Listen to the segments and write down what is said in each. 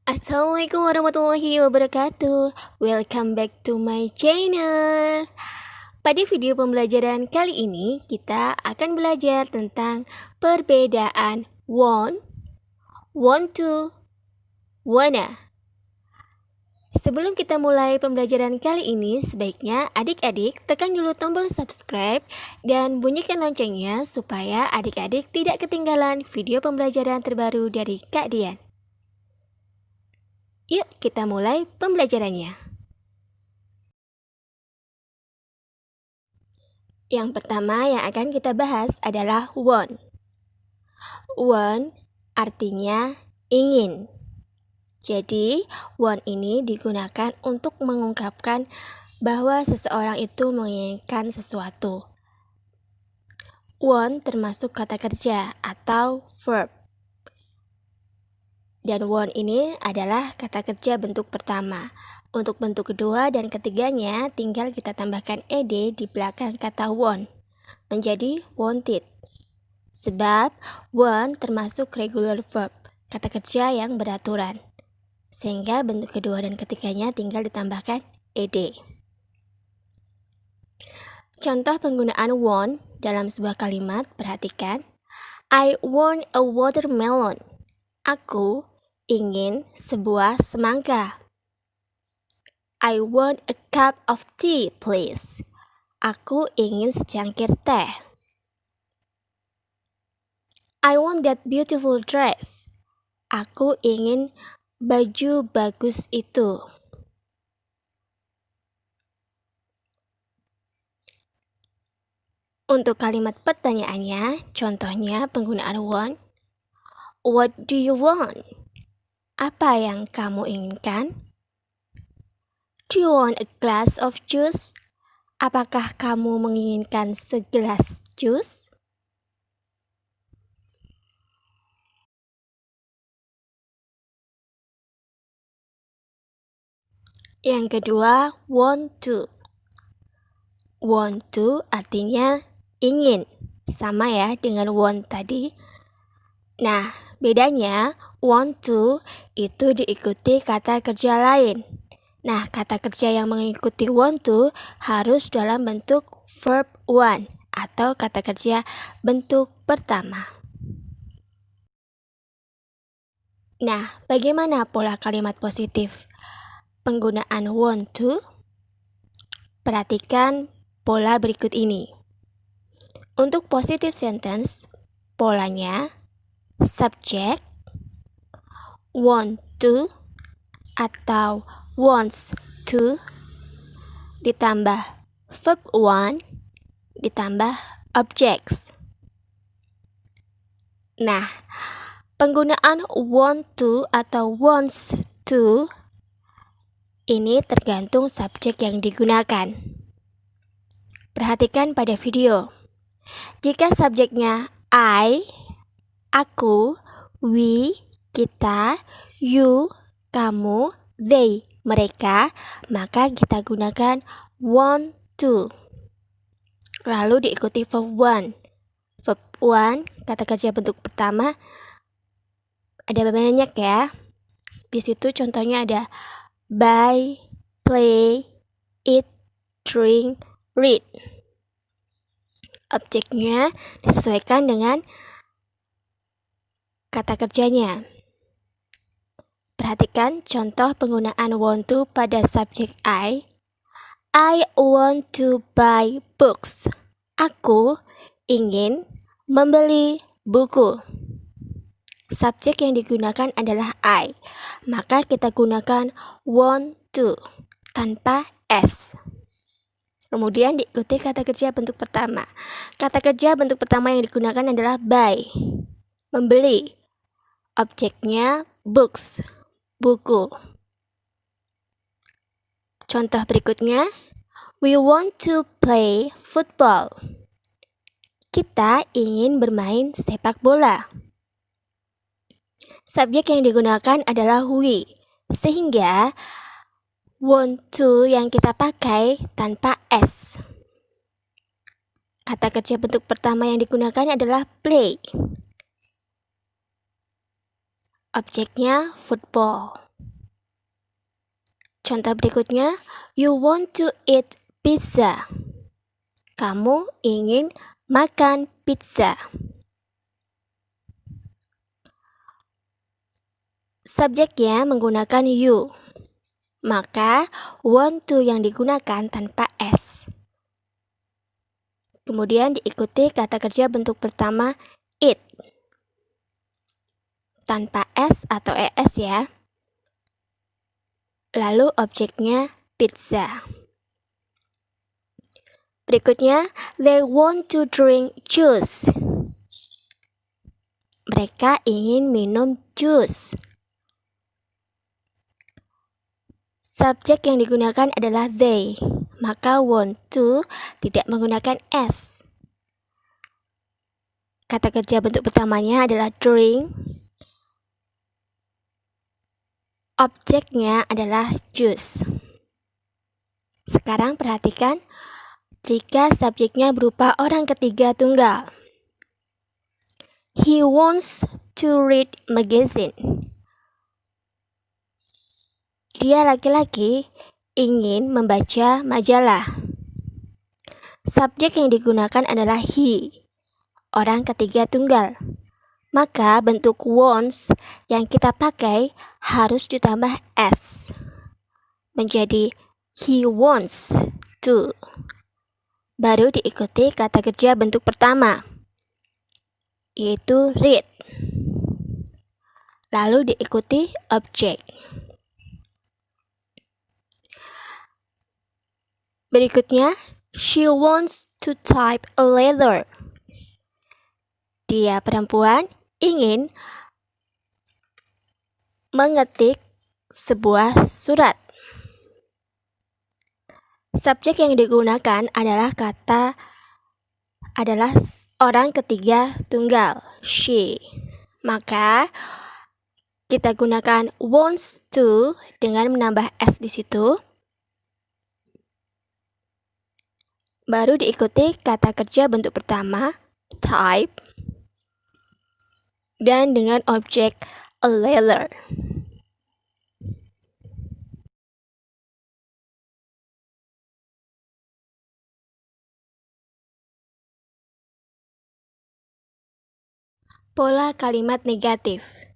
Assalamualaikum warahmatullahi wabarakatuh. Welcome back to my channel. Pada video pembelajaran kali ini, kita akan belajar tentang perbedaan want, want to, wanna. Sebelum kita mulai pembelajaran kali ini, sebaiknya adik-adik tekan dulu tombol subscribe dan bunyikan loncengnya supaya adik-adik tidak ketinggalan video pembelajaran terbaru dari Kak Dian. Yuk kita mulai pembelajarannya. Yang pertama yang akan kita bahas adalah want. Want artinya ingin. Jadi, want ini digunakan untuk mengungkapkan bahwa seseorang itu menginginkan sesuatu. Want termasuk kata kerja atau verb. Dan want ini adalah kata kerja bentuk pertama. Untuk bentuk kedua dan ketiganya tinggal kita tambahkan ed di belakang kata want, menjadi wanted. Sebab want termasuk regular verb, kata kerja yang beraturan. Sehingga bentuk kedua dan ketiganya tinggal ditambahkan ed. Contoh penggunaan want dalam sebuah kalimat, perhatikan. I want a watermelon. Aku ingin sebuah semangka. I want a cup of tea, please. Aku ingin secangkir teh. I want that beautiful dress. Aku ingin baju bagus itu. Untuk kalimat pertanyaannya, contohnya penggunaan want. What do you want? Apa yang kamu inginkan? Do you want a glass of juice? Apakah kamu menginginkan segelas jus? Yang kedua, want to. Want to artinya ingin. Sama ya dengan want tadi. Nah, bedanya want to itu diikuti kata kerja lain. Nah, kata kerja yang mengikuti want to harus dalam bentuk verb one atau kata kerja bentuk pertama. Nah, bagaimana pola kalimat positif penggunaan want to? Perhatikan pola berikut ini. Untuk positive sentence, polanya subject, want to atau wants to, ditambah verb one, ditambah objects. Nah, penggunaan want to atau wants to ini tergantung subjek yang digunakan. Perhatikan pada video. Jika subjeknya I, aku, we, kita, you, kamu, they, mereka, maka kita gunakan want to. Lalu diikuti verb one. Verb one, kata kerja bentuk pertama, ada banyak ya. Di situ contohnya ada buy, play, eat, drink, read. Objeknya disesuaikan dengan kata kerjanya. Perhatikan contoh penggunaan want to pada subjek I. I want to buy books. Aku ingin membeli buku. Subjek yang digunakan adalah I, maka kita gunakan want to tanpa s. Kemudian diikuti kata kerja bentuk pertama. Kata kerja bentuk pertama yang digunakan adalah buy, membeli. Objeknya books, buku. Contoh berikutnya, we want to play football. Kita ingin bermain sepak bola. Subjek yang digunakan adalah we, sehingga want to yang kita pakai tanpa s. Kata kerja bentuk pertama yang digunakan adalah play. Objeknya football. Contoh berikutnya, you want to eat pizza. Kamu ingin makan pizza. Subjeknya menggunakan you, maka want to yang digunakan tanpa s. Kemudian diikuti kata kerja bentuk pertama eat, tanpa s atau es ya. Lalu objeknya pizza. Berikutnya, they want to drink juice. Mereka ingin minum jus. Subjek yang digunakan adalah they, maka want to tidak menggunakan s. Kata kerja bentuk pertamanya adalah drink. Objeknya adalah juice. Sekarang perhatikan jika subjeknya berupa orang ketiga tunggal. He wants to read magazine. Dia laki-laki ingin membaca majalah. Subjek yang digunakan adalah he, orang ketiga tunggal. Maka bentuk wants yang kita pakai harus ditambah s. Menjadi he wants to. Baru diikuti kata kerja bentuk pertama, yaitu read. Lalu diikuti objek. Berikutnya, she wants to type a letter. Dia perempuan ingin mengetik sebuah surat. Subjek yang digunakan adalah orang ketiga tunggal, she. Maka kita gunakan wants to dengan menambah s di situ. Baru diikuti kata kerja bentuk pertama, type, dan dengan objek a letter. Pola kalimat negatif.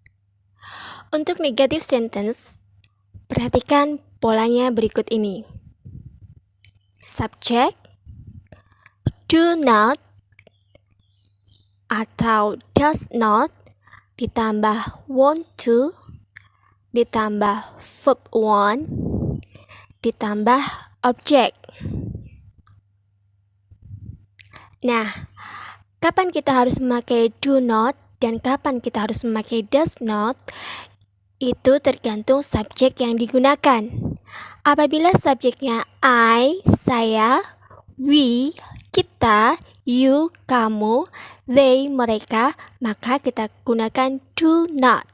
Untuk negative sentence, perhatikan polanya berikut ini. Subjek, do not atau does not, ditambah want to, ditambah verb want, ditambah objek. Nah, kapan kita harus memakai do not dan kapan kita harus memakai does not, itu tergantung subjek yang digunakan. Apabila subjeknya I, saya, we, kita, you, kamu, they, mereka, maka kita gunakan do not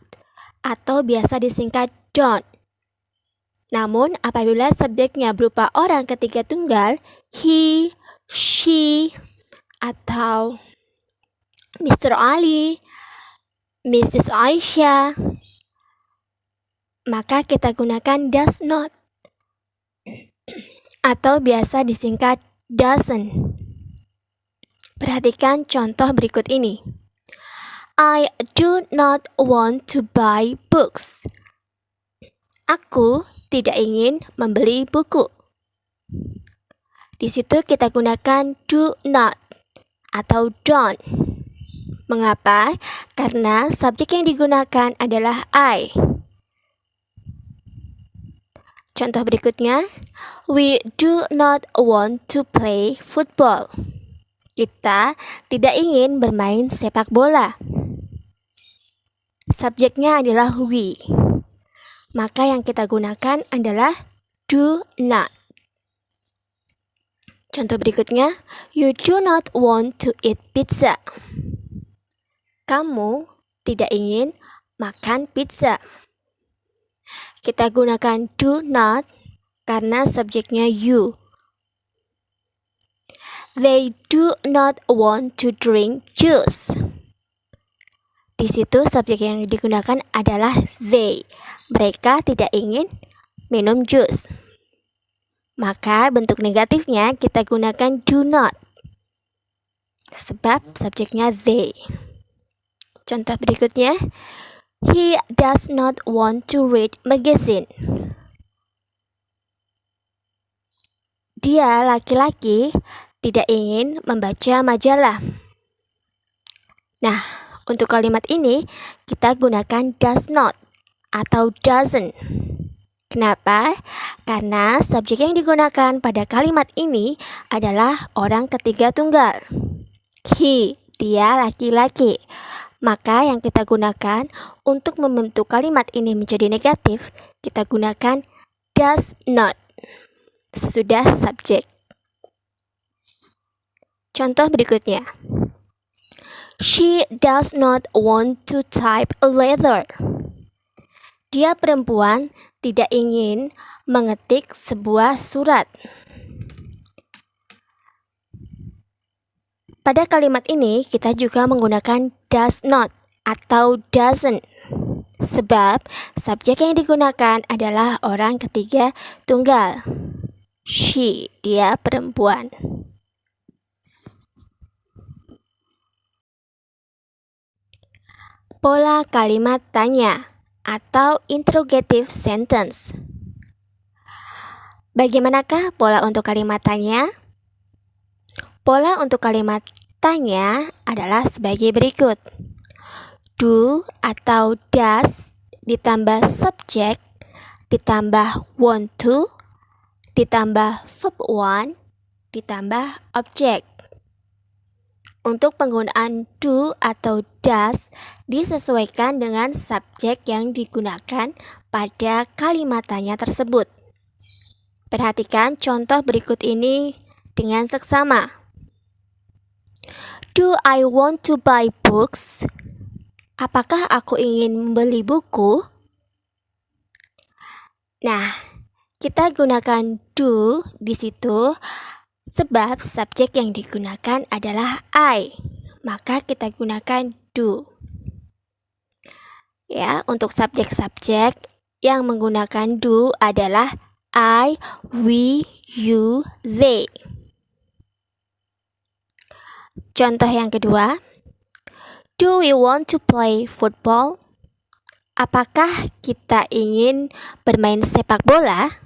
atau biasa disingkat don't. Namun apabila subjeknya berupa orang ketiga tunggal, he, she, atau Mr. Ali, Mrs. Aisyah, maka kita gunakan does not atau biasa disingkat doesn't. Perhatikan contoh berikut ini. I do not want to buy books. Aku tidak ingin membeli buku. Di situ kita gunakan do not atau don't. Mengapa? Karena subjek yang digunakan adalah I. Contoh berikutnya, we do not want to play football. Kita tidak ingin bermain sepak bola. Subjeknya adalah we. Maka yang kita gunakan adalah do not. Contoh berikutnya, you do not want to eat pizza. Kamu tidak ingin makan pizza. Kita gunakan do not karena subjeknya you. They do not want to drink juice. Di situ subjek yang digunakan adalah they. Mereka tidak ingin minum jus. Maka bentuk negatifnya kita gunakan do not, sebab subjeknya they. Contoh berikutnya, he does not want to read magazine. Dia laki-laki tidak ingin membaca majalah. Nah, untuk kalimat ini kita gunakan does not atau doesn't. Kenapa? Karena subjek yang digunakan pada kalimat ini adalah orang ketiga tunggal. He, dia laki-laki. Maka yang kita gunakan untuk membentuk kalimat ini menjadi negatif, kita gunakan does not sesudah subjek. Contoh berikutnya. She does not want to type a letter. Dia perempuan tidak ingin mengetik sebuah surat. Pada kalimat ini kita juga menggunakan does not atau doesn't, sebab subjek yang digunakan adalah orang ketiga tunggal. She, dia perempuan. Pola kalimat tanya atau interrogative sentence. Bagaimanakah pola untuk kalimat tanya? Pola untuk kalimat tanya adalah sebagai berikut. Do atau does ditambah subjek, ditambah want to, ditambah verb one, ditambah objek. Untuk penggunaan do atau does disesuaikan dengan subjek yang digunakan pada kalimat tanya tersebut. Perhatikan contoh berikut ini dengan seksama. Do I want to buy books? Apakah aku ingin membeli buku? Nah, kita gunakan do di situ sebab subjek yang digunakan adalah I. Maka kita gunakan do. Ya, untuk subjek-subjek yang menggunakan do adalah I, we, you, they. Contoh yang kedua, do we want to play football? Apakah kita ingin bermain sepak bola?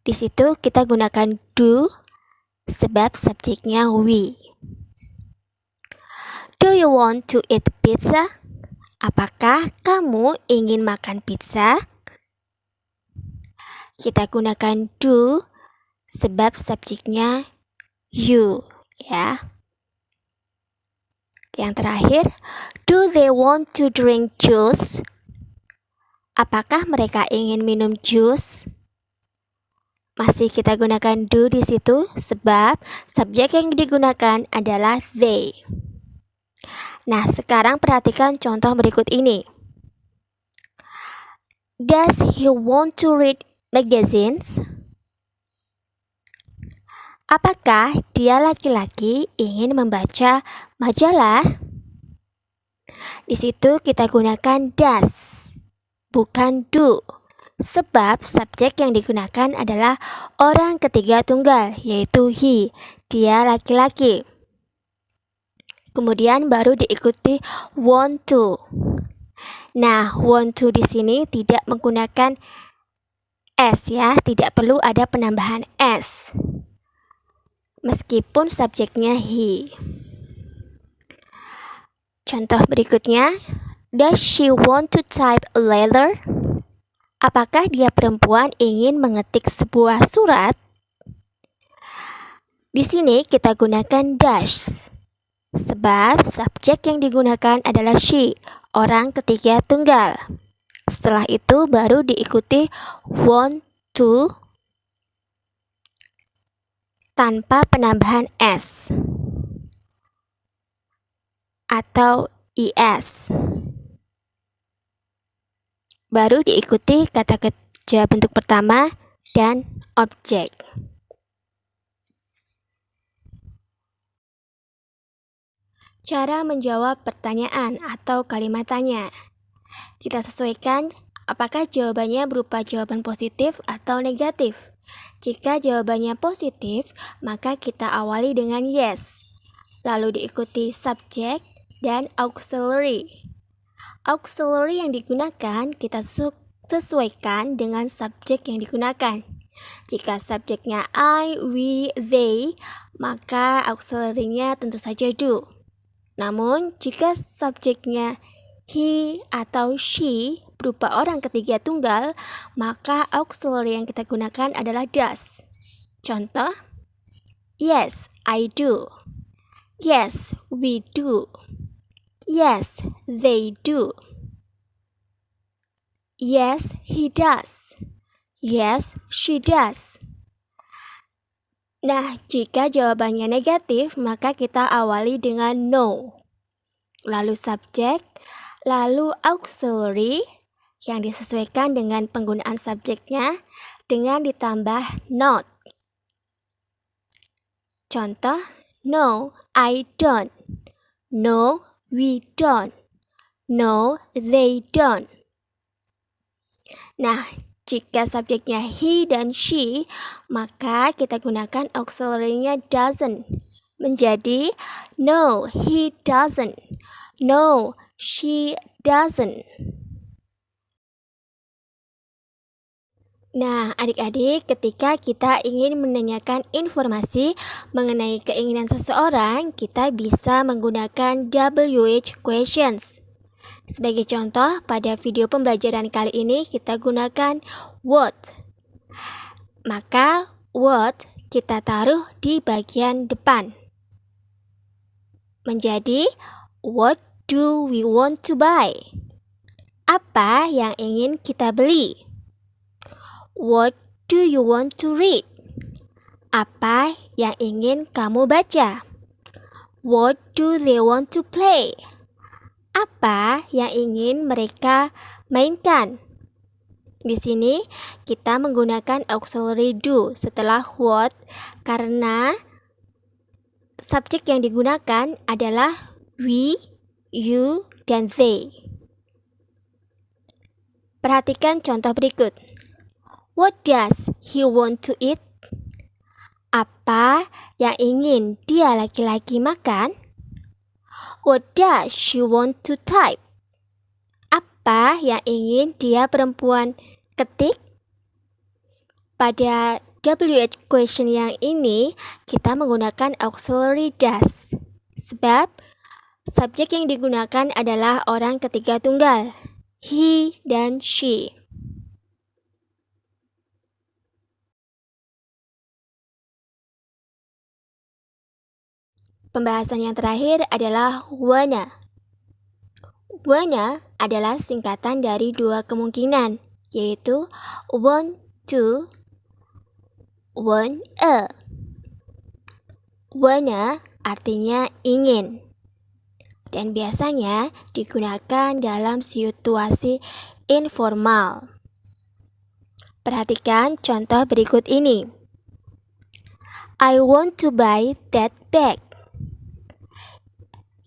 Di situ kita gunakan do sebab subjeknya we. Do you want to eat pizza? Apakah kamu ingin makan pizza? Kita gunakan do sebab subjeknya you, ya. Yang terakhir, do they want to drink juice? Apakah mereka ingin minum jus? Masih kita gunakan do di situ sebab subjek yang digunakan adalah they. Nah, sekarang perhatikan contoh berikut ini. Does he want to read magazines? Apakah dia laki-laki ingin membaca majalah? Di situ kita gunakan does, bukan do. Sebab subjek yang digunakan adalah orang ketiga tunggal, yaitu he, dia laki-laki. Kemudian baru diikuti want to. Nah, want to di sini tidak menggunakan s ya, tidak perlu ada penambahan s. Meskipun subjeknya he. Contoh berikutnya, does she want to type a letter? Apakah dia perempuan ingin mengetik sebuah surat? Di sini kita gunakan does, sebab subjek yang digunakan adalah she, orang ketiga tunggal. Setelah itu baru diikuti want to tanpa penambahan s atau es. Baru diikuti kata kerja bentuk pertama dan objek. Cara menjawab pertanyaan atau kalimat tanya. Kita sesuaikan Apakah jawabannya berupa jawaban positif atau negatif? Jika jawabannya positif, maka kita awali dengan yes, lalu diikuti subject dan auxiliary. Auxiliary yang digunakan kita sesuaikan dengan subjek yang digunakan. Jika subjeknya I, we, they, maka auxiliary-nya tentu saja do. Namun, jika subjeknya he atau she berupa orang ketiga tunggal, maka auxiliary yang kita gunakan adalah does. Contoh, yes, I do. Yes, we do. Yes, they do. Yes, he does. Yes, she does. Nah, jika jawabannya negatif, maka kita awali dengan no. Lalu subjek, lalu auxiliary yang disesuaikan dengan penggunaan subjeknya dengan ditambah not. Contoh, no, I don't. No, we don't. No, they don't. Nah, jika subjeknya he dan she, maka kita gunakan auxiliary-nya doesn't. Menjadi no, he doesn't. No, she doesn't. Nah, adik-adik, ketika kita ingin menanyakan informasi mengenai keinginan seseorang, kita bisa menggunakan WH questions. Sebagai contoh, pada video pembelajaran kali ini kita gunakan what. Maka what kita taruh di bagian depan. Menjadi what do we want to buy? Apa yang ingin kita beli? What do you want to read? Apa yang ingin kamu baca? What do they want to play? Apa yang ingin mereka mainkan? Di sini kita menggunakan auxiliary do setelah what karena subjek yang digunakan adalah we, you, dan they. Perhatikan contoh berikut. What does he want to eat? Apa yang ingin dia laki-laki makan? What does she want to type? Apa yang ingin dia perempuan ketik? Pada WH question yang ini, kita menggunakan auxiliary does. Sebab subjek yang digunakan adalah orang ketiga tunggal, he dan she. Pembahasan yang terakhir adalah wanna. Wanna adalah singkatan dari dua kemungkinan, yaitu want to, want a. Wanna artinya ingin, dan biasanya digunakan dalam situasi informal. Perhatikan contoh berikut ini. I want to buy that bag.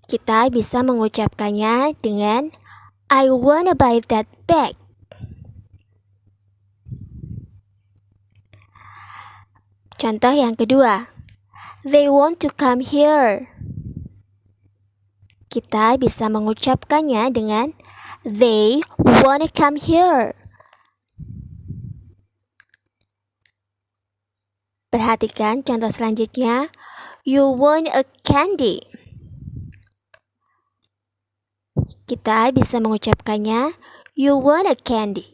Kita bisa mengucapkannya dengan I wanna buy that bag. Contoh yang kedua, they want to come here. Kita bisa mengucapkannya dengan they wanna come here. Perhatikan contoh selanjutnya, you want a candy. Kita bisa mengucapkannya you want a candy.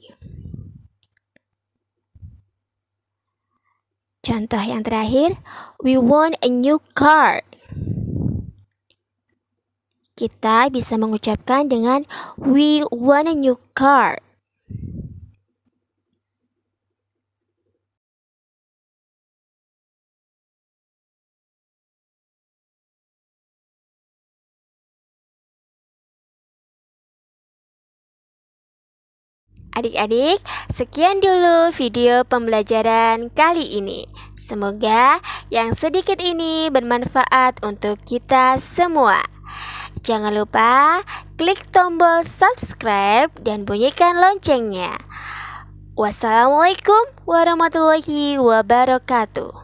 Contoh yang terakhir, we want a new car. Kita bisa mengucapkan dengan we want a new car. Adik-adik, sekian dulu video pembelajaran kali ini. Semoga yang sedikit ini bermanfaat untuk kita semua. Jangan lupa klik tombol subscribe dan bunyikan loncengnya. Wassalamualaikum warahmatullahi wabarakatuh.